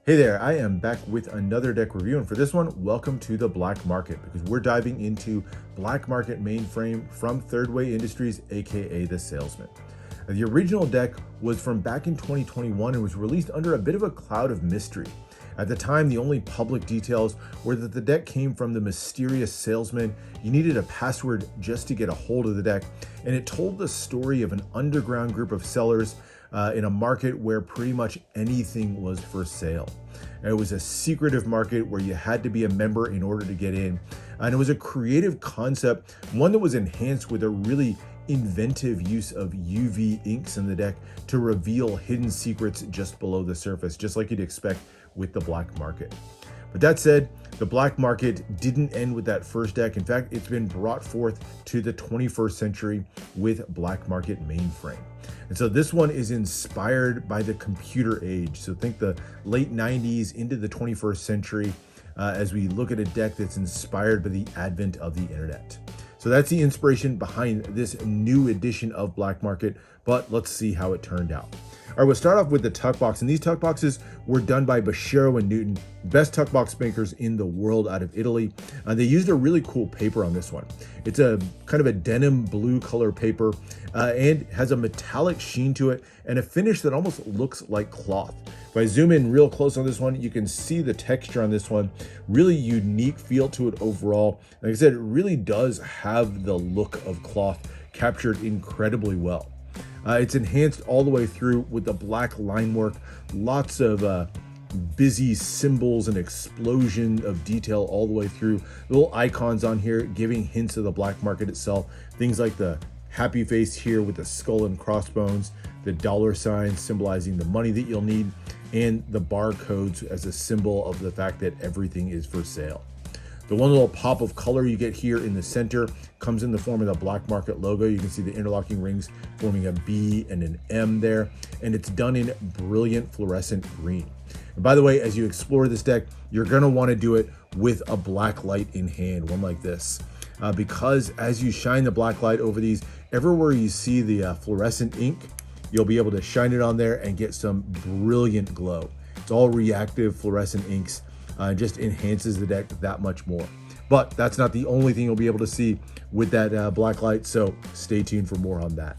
Hey there, I am back with another deck review, and for this one, welcome to the black market, because we're diving into black market mainframe from Thirdway Industries, aka the Salesman. The original deck was from back in 2021 and was released under a bit of a cloud of mystery. At the time, the only public details were that the deck came from the mysterious Salesman. You needed a password just to get a hold of the deck, and it told the story of an underground group of sellers in a market where pretty much anything was for sale. And it was a secretive market where you had to be a member in order to get in. And it was a creative concept, one that was enhanced with a really inventive use of UV inks in the deck to reveal hidden secrets just below the surface, just like you'd expect with the black market. But that said, the black market didn't end with that first deck. In fact, it's been brought forth to the 21st century with black market mainframe. And so this one is inspired by the computer age. So think the late 90s into the 21st century as we look at a deck that's inspired by the advent of the internet. So that's the inspiration behind this new edition of black market, but let's see how it turned out. All right, we'll start off with the tuck box, and these tuck boxes were done by Boschiero Newton, best tuck box makers in the world out of Italy. They used a really cool paper on this one. It's a kind of a denim blue color paper and has a metallic sheen to it and a finish that almost looks like cloth. If I zoom in real close on this one, you can see the texture on this one, really unique feel to it overall. Like I said, it really does have the look of cloth captured incredibly well. It's enhanced all the way through with the black line work, lots of busy symbols and explosion of detail all the way through. Little icons on here giving hints of the black market itself. Things like the happy face here with the skull and crossbones, the dollar sign symbolizing the money that you'll need, and the barcodes as a symbol of the fact that everything is for sale. The one little pop of color you get here in the center comes in the form of the black market logo. You can see the interlocking rings forming a B and an M there, and it's done in brilliant fluorescent green. And by the way, as you explore this deck, you're gonna wanna do it with a black light in hand, one like this. Because as you shine the black light over these, everywhere you see the fluorescent ink, you'll be able to shine it on there and get some brilliant glow. It's all reactive fluorescent inks. Just enhances the deck that much more. But that's not the only thing you'll be able to see with that black light, so stay tuned for more on that.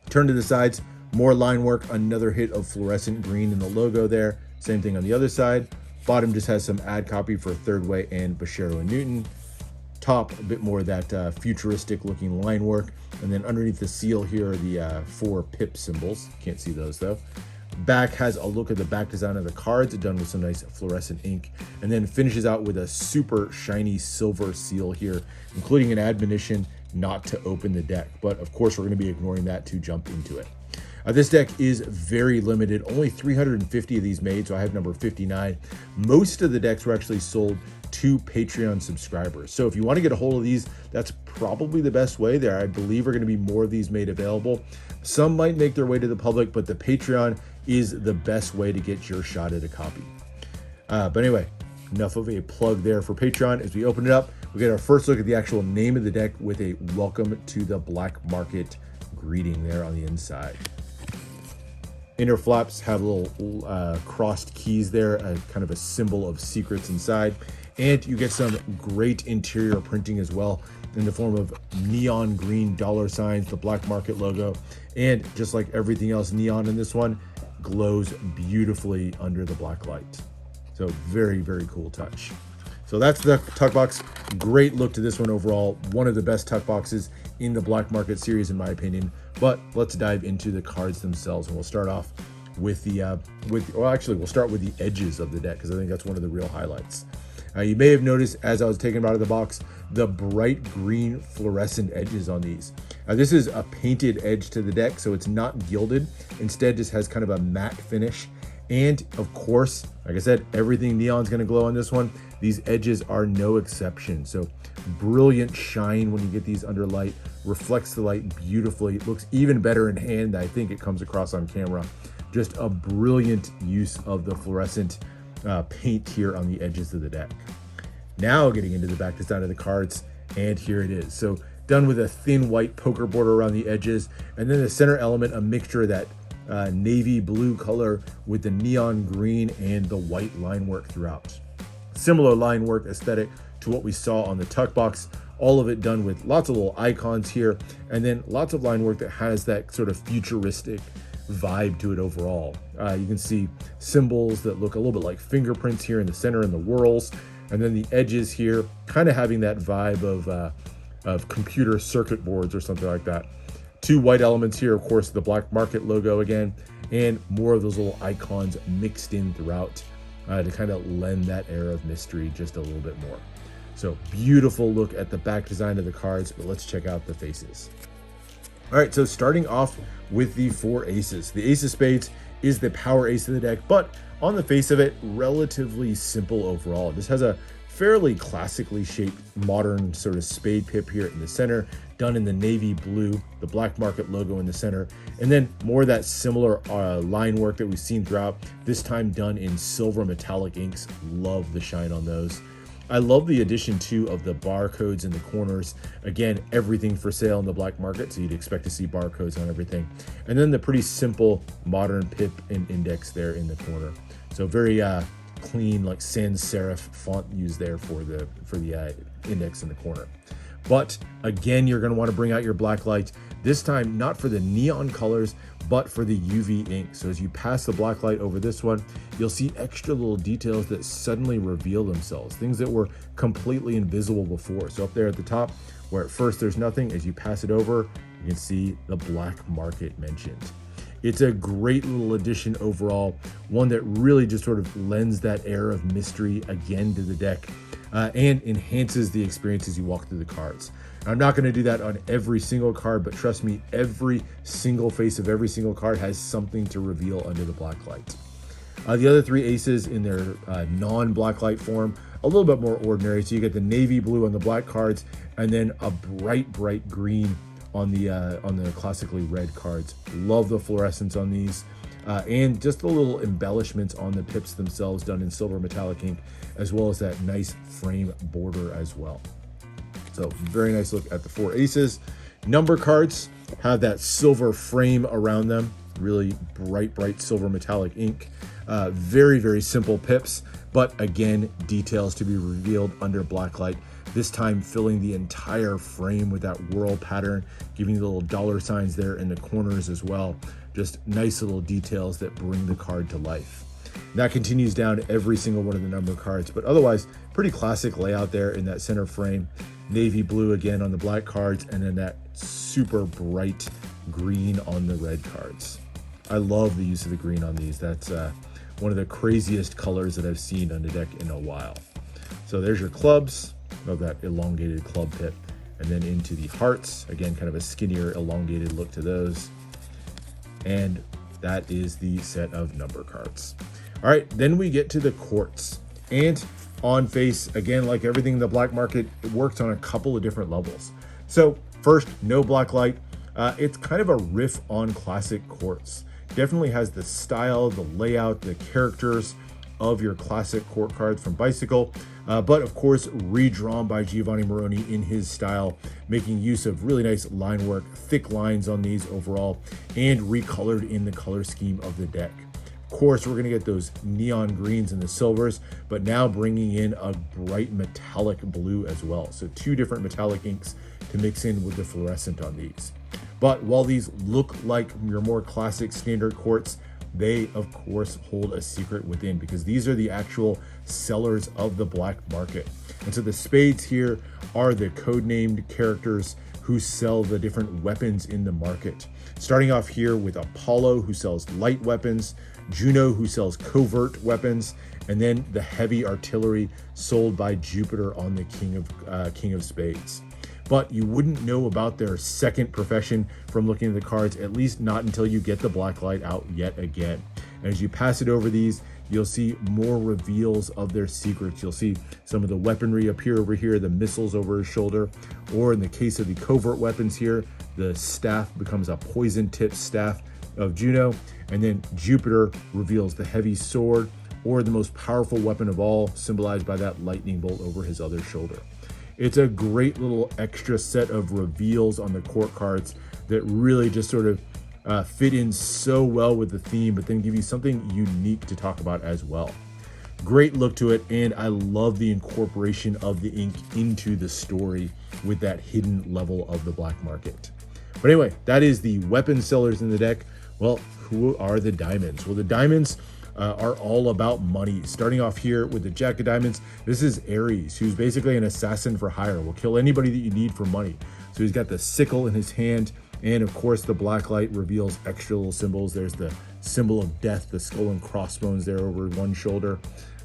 Turn to the sides, more line work, another hit of fluorescent green in the logo there. Same thing on the other side. Bottom just has some ad copy for Thirdway and Boschiero Newton. Top, a bit more of that futuristic looking line work. And then underneath the seal here are the 4 pip symbols. Can't see those though. Back has a look at the back design of the cards, done with some nice fluorescent ink, and then finishes out with a super shiny silver seal here, including an admonition not to open the deck. But of course, we're going to be ignoring that to jump into it. This deck is very limited, only 350 of these made, so I have number 59. Most of the decks were actually sold to Patreon subscribers. So if you want to get a hold of these, that's probably the best way there. I believe are going to be more of these made available. Some might make their way to the public, but the Patreon is the best way to get your shot at a copy. But anyway, enough of a plug there for Patreon. As we open it up, we get our first look at the actual name of the deck with a welcome to the black market greeting there on the inside. Inner flaps have little crossed keys there, kind of a symbol of secrets inside. And you get some great interior printing as well in the form of neon green dollar signs, the black market logo, and just like everything else neon in this one, glows beautifully under the black light. So very, very cool touch. So that's the tuck box. Great look to this one overall. One of the best tuck boxes in the black market series, in my opinion. But let's dive into the cards themselves, and we'll start off with the we'll start with the edges of the deck, because I think that's one of the real highlights. You may have noticed as I was taking them out of the box, the bright green fluorescent edges on these. This is a painted edge to the deck, so it's not gilded. Instead, just has kind of a matte finish. And of course, like I said, everything neon's gonna glow on this one. These edges are no exception. So brilliant shine when you get these under light, reflects the light beautifully. It looks even better in hand. I think it comes across on camera. Just a brilliant use of the fluorescent paint here on the edges of the deck. Now getting into the back design of the cards, and here it is. So done with a thin white poker border around the edges, and then the center element, a mixture of that navy blue color with the neon green and the white line work throughout. Similar line work aesthetic to what we saw on the tuck box, all of it done with lots of little icons here, and then lots of line work that has that sort of futuristic vibe to it overall. You can see symbols that look a little bit like fingerprints here in the center and the whorls, and then the edges here kind of having that vibe of computer circuit boards or something like that. Two white elements here, of course, the Black Market logo again, and more of those little icons mixed in throughout to kind of lend that air of mystery just a little bit more. So beautiful look at the back design of the cards, but let's check out the faces. All right, so starting off with the 4 aces. The ace of spades is the power ace of the deck, but on the face of it, relatively simple overall. This has a fairly classically shaped modern sort of spade pip here in the center, done in the navy blue, the Black Market logo in the center, and then more of that similar line work that we've seen throughout, this time done in silver metallic inks. Love the shine on those. I love the addition too of the barcodes in the corners. Again, everything for sale in the Black Market, so you'd expect to see barcodes on everything. And then the pretty simple modern pip and index there in the corner. So very clean, like sans serif font used there for the index in the corner. But again, you're going to want to bring out your black light, this time not for the neon colors, but for the UV ink. So as you pass the black light over this one, you'll see extra little details that suddenly reveal themselves, things that were completely invisible before. So up there at the top, where at first there's nothing, as you pass it over, you can see the Black Market mentioned. It's a great little addition overall, one that really just sort of lends that air of mystery again to the deck, and enhances the experience as you walk through the cards. I'm not going to do that on every single card, but trust me, every single face of every single card has something to reveal under the black light. The other 3 aces in their non-black light form, a little bit more ordinary. So you get the navy blue on the black cards, and then a bright green on the classically red cards. Love the fluorescence on these, and just the little embellishments on the pips themselves done in silver metallic ink, as well as that nice frame border as well. So very nice look at the 4 aces. Number cards have that silver frame around them, really bright silver metallic ink. Very simple pips, but again, details to be revealed under black light. This time filling the entire frame with that whirl pattern, giving you the little dollar signs there in the corners as well. Just nice little details that bring the card to life. And that continues down every single one of the number cards, but otherwise pretty classic layout there in that center frame. Navy blue again on the black cards, and then that super bright green on the red cards. I love the use of the green on these. That's one of the craziest colors that I've seen on the deck in a while. So there's your clubs. Love that elongated club pip. And then into the hearts, again, kind of a skinnier, elongated look to those. And that is the set of number cards. All right, then we get to the courts. And on face, again, like everything in the Black Market, it works on a couple of different levels. So first, no black light. It's kind of a riff on classic courts. Definitely has the style, the layout, the characters of your classic court cards from Bicycle, but of course redrawn by Giovanni Moroni in his style, making use of really nice line work, thick lines on these overall, and recolored in the color scheme of the deck. Of course, we're going to get those neon greens and the silvers, but now bringing in a bright metallic blue as well. So 2 different metallic inks to mix in with the fluorescent on these. But while these look like your more classic standard courts, they of course hold a secret within, because these are the actual sellers of the Black Market. And so the spades here are the codenamed characters who sell the different weapons in the market. Starting off here with Apollo, who sells light weapons, Juno, who sells covert weapons, and then the heavy artillery sold by Jupiter on the King of Spades. But you wouldn't know about their second profession from looking at the cards, at least not until you get the black light out yet again. And as you pass it over these, you'll see more reveals of their secrets. You'll see some of the weaponry appear over here, the missiles over his shoulder, or in the case of the covert weapons here, the staff becomes a poison tipped staff of Juno, and then Jupiter reveals the heavy sword, or the most powerful weapon of all, symbolized by that lightning bolt over his other shoulder. It's a great little extra set of reveals on the court cards that really just sort of fit in so well with the theme, but then give you something unique to talk about as well. Great look to it, and I love the incorporation of the ink into the story with that hidden level of the black market. But anyway, that is the weapon sellers in the deck. Well, who are the diamonds? Well, the diamonds are all about money. Starting off here with the Jack of Diamonds, this is Ares, who's basically an assassin for hire. Will kill anybody that you need for money. So he's got the sickle in his hand, and of course the black light reveals extra little symbols. There's the symbol of death, the skull and crossbones there over one shoulder,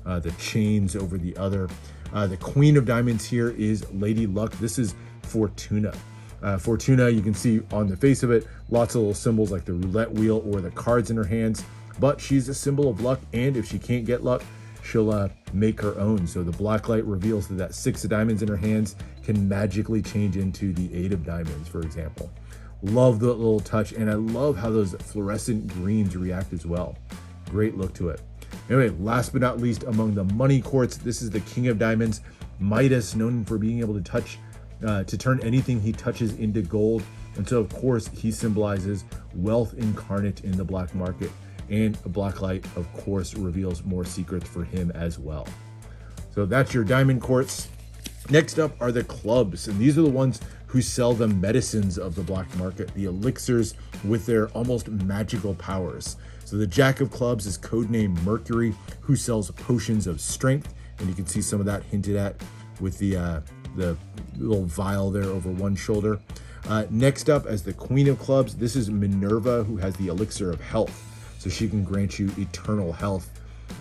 the chains over the other. The Queen of Diamonds here is Lady Luck. This is Fortuna. Fortuna, you can see on the face of it, lots of little symbols like the roulette wheel or the cards in her hands, but she's a symbol of luck, and if she can't get luck, she'll make her own. So the black light reveals that 6 of diamonds in her hands can magically change into the 8 of diamonds, for example. Love the little touch, and I love how those fluorescent greens react as well. Great look to it. Anyway, last but not least, among the money quartz, this is the King of Diamonds, Midas, known for being able to turn anything he touches into gold. And so of course he symbolizes wealth incarnate in the black market, and a black light of course reveals more secrets for him as well. So that's your diamond quartz. Next up are the clubs, and these are the ones who sell the medicines of the black market, the elixirs with their almost magical powers. So the Jack of Clubs is codenamed Mercury, who sells potions of strength, and you can see some of that hinted at with the little vial there over one shoulder. Next up, as the Queen of Clubs, this is Minerva, who has the elixir of health, so she can grant you eternal health.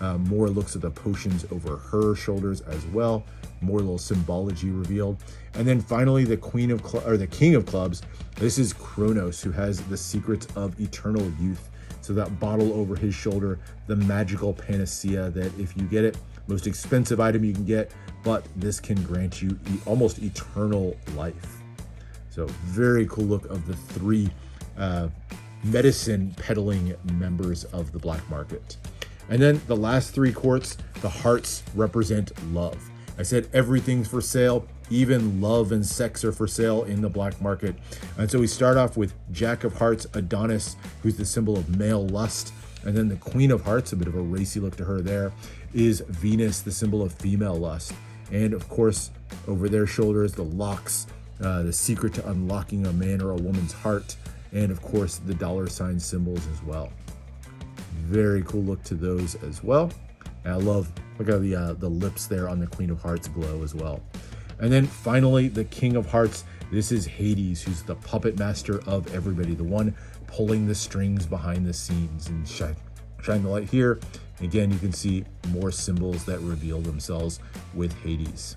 More looks at the potions over her shoulders as well. More little symbology revealed. And then finally, the King of Clubs. This is Kronos, who has the secrets of eternal youth. So that bottle over his shoulder, the magical panacea that if you get it, most expensive item you can get, but this can grant you almost eternal life. So very cool look of the 3 medicine peddling members of the black market. And then the last 3 quartz, the hearts represent love. I said everything's for sale, even love and sex are for sale in the black market. And so we start off with Jack of Hearts, Adonis, who's the symbol of male lust. And then the Queen of Hearts, a bit of a racy look to her there, is Venus, the symbol of female lust. And of course, over their shoulders, the locks, the secret to unlocking a man or a woman's heart, and of course, the $ symbols as well. Very cool look to those as well. And I love, look at the lips there on the Queen of Hearts glow as well. And then finally, the King of Hearts. This is Hades, who's the puppet master of everybody, the one pulling the strings behind the scenes. And shine the light here. Again, you can see more symbols that reveal themselves with Hades.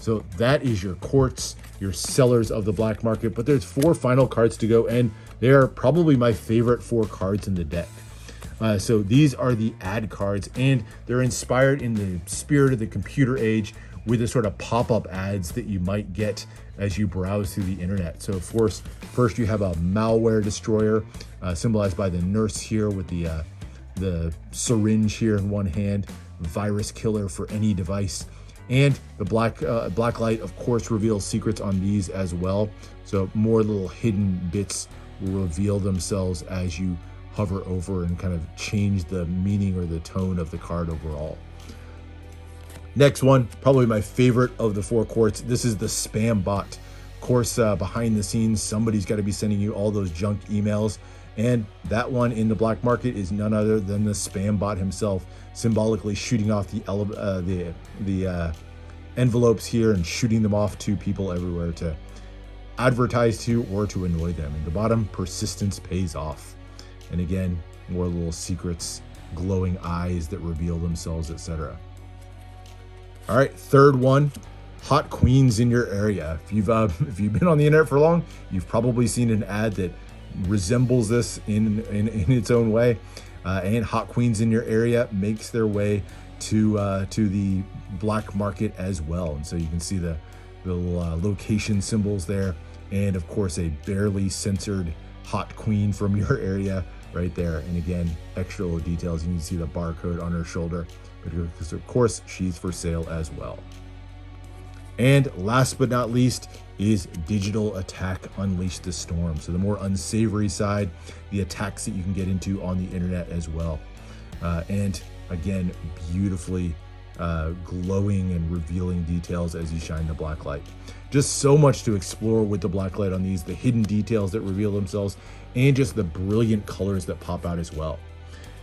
So that is your quartz, your sellers of the black market. But there's 4 final cards to go, and they are probably my favorite 4 cards in the deck. So these are the ad cards, and they're inspired in the spirit of the computer age with the sort of pop-up ads that you might get as you browse through the internet. So of course, first you have a malware destroyer, symbolized by the nurse here with the syringe here in one hand, virus killer for any device. And the black light, of course, reveals secrets on these as well. So more little hidden bits will reveal themselves as you hover over and kind of change the meaning or the tone of the card overall. Next one, probably my favorite of the 4 quartz. This is the spam bot. Of course, behind the scenes, somebody's got to be sending you all those junk emails. And that one in the black market is none other than the spam bot himself, symbolically shooting off the envelopes here and shooting them off to people everywhere to advertise to or to annoy them. And the bottom, persistence pays off. And again, more little secrets, glowing eyes that reveal themselves, etc. All right, third one, hot queens in your area. If you've been on the internet for long, you've probably seen an ad that resembles this in its own way. And hot queens in your area makes their way to the black market as well. And so you can see the little location symbols there, and of course a barely censored hot queen from your area right there. And again, extra little details. You can see the barcode on her shoulder, because of course she's for sale as well. And last but not least is Digital Attack Unleash the Storm. So the more unsavory side, the attacks that you can get into on the internet as well. And again, beautifully glowing and revealing details as you shine the black light. Just so much to explore with the black light on these, the hidden details that reveal themselves, and just the brilliant colors that pop out as well.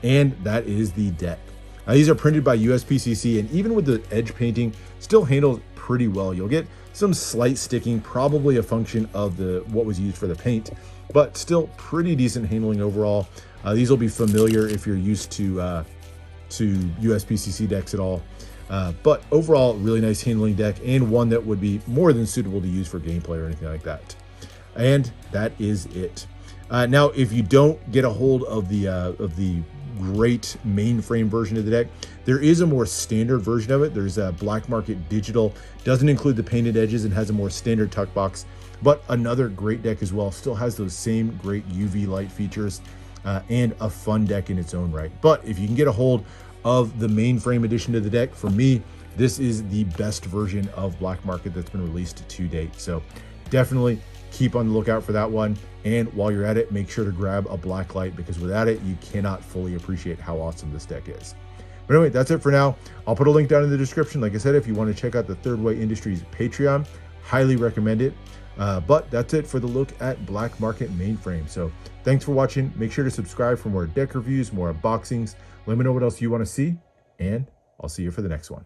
And that is the deck. These are printed by USPCC, and even with the edge painting, still handled pretty well. You'll get some slight sticking, probably a function of what was used for the paint, but still pretty decent handling overall. These will be familiar if you're used to USPCC decks at all. But overall, really nice handling deck, and one that would be more than suitable to use for gameplay or anything like that. And that is it. Now, if you don't get a hold of the great mainframe version of the deck, there is a more standard version of it. There's a Black Market Digital, doesn't include the painted edges and has a more standard tuck box, but another great deck as well. Still has those same great UV light features and a fun deck in its own right. But if you can get a hold of the mainframe edition to the deck, for me, this is the best version of Black Market that's been released to date. So definitely keep on the lookout for that one. And while you're at it, make sure to grab a black light, because without it, you cannot fully appreciate how awesome this deck is. But anyway, that's it for now. I'll put a link down in the description. Like I said, if you want to check out the Thirdway Industries Patreon, highly recommend it. But that's it for the look at Black Market Mainframe. So thanks for watching. Make sure to subscribe for more deck reviews, more unboxings. Let me know what else you want to see, and I'll see you for the next one.